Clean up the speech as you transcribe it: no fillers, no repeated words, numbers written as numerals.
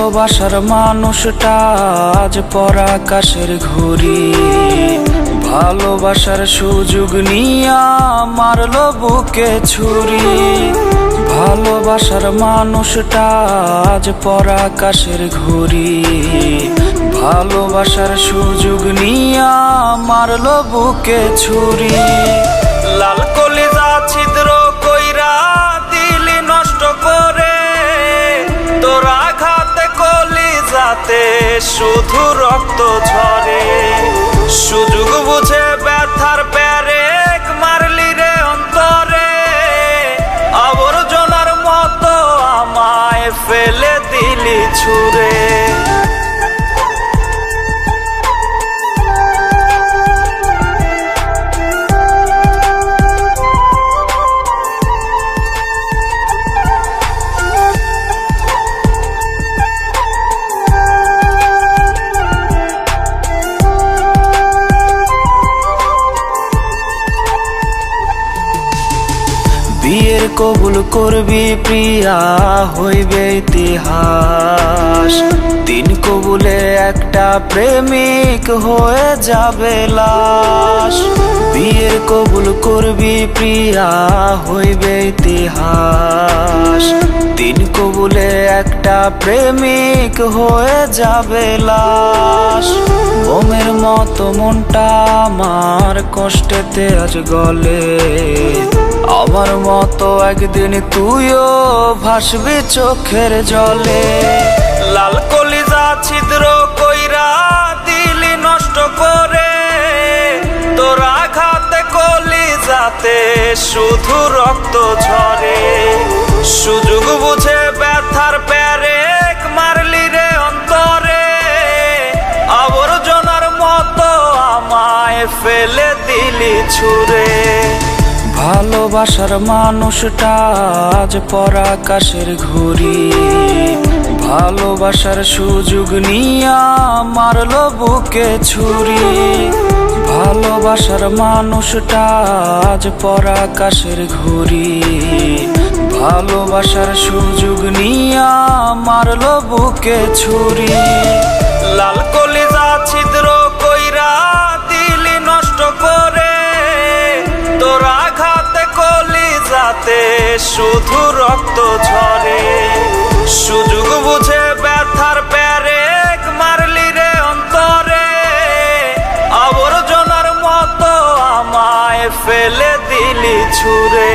ভালোবাসার মানুষটা আজ পরাকাশের ঘুড়ি, ভালোবাসার সুযোগ নিয়া মারলো বুকে ছুরি। ভালোবাসার মানুষটা আজ পরাকাশের ঘুড়ি, ভালোবাসার সুযোগ নিয়া মারলো বুকে ছুরি। লাল কলিজা ছিদ্র কইরা দিলি নষ্ট করে, তোর আঘাতে কলিজাতে শুধু রক্ত ঝরে। সুযোগ বুঝে ব্যথার পেরেক মারলি রে অন্তরে, আবর্জনার মতো আমায় ফেলে দিলি ছুঁড়ে। বিয়ের কবুল করবি প্রিয়া, হইবে ইতিহাস। তিন কবুলে একটা প্রেমিক হয়ে যাবে লাশ। বিয়ের কবুল করবি প্রিয়া, হইবে ইতিহাস। তিন কবুলে একটা প্রেমিক হয়ে যাবে লাশ। বোমের মতো মনটা আমার কষ্টেতে আজ গলে, আমার মতো একদিন তুইও ভাসবি চোখের জলে। লাল কলিজা ছিদ্র কইরা দিলি নষ্ট করে, তোর আঘাতে কলিজাতে শুধু রক্ত ঝরে। সুযোগ বুঝে ব্যথার পেরেক মারলি রে অন্তরে, আবর্জনার মতো আমায় ফেলে দিলি ছুঁড়ে। ভালোবাসার মানুষটা আজ পরাকাশের ঘুড়ি, ভালোবাসার সুযোগ নিয়া মারলো বুকে ছুরি। ভালোবাসার মানুষটা আজ পরাকাশের ঘুড়ি, ভালোবাসার সুযোগ নিয়া মারলো বুকে ছুরি। লাল কলিজা ছিদ্র কইরা দিলি নষ্ট করে, তোর আঘাতে কলিজাতে শুধু রক্ত ঝরে। সুযোগ বুঝে ব্যথার পেরেক মারলি রে অন্তরে, আবর্জনার মতো আমায় ফেলে দিলি ছুঁড়ে।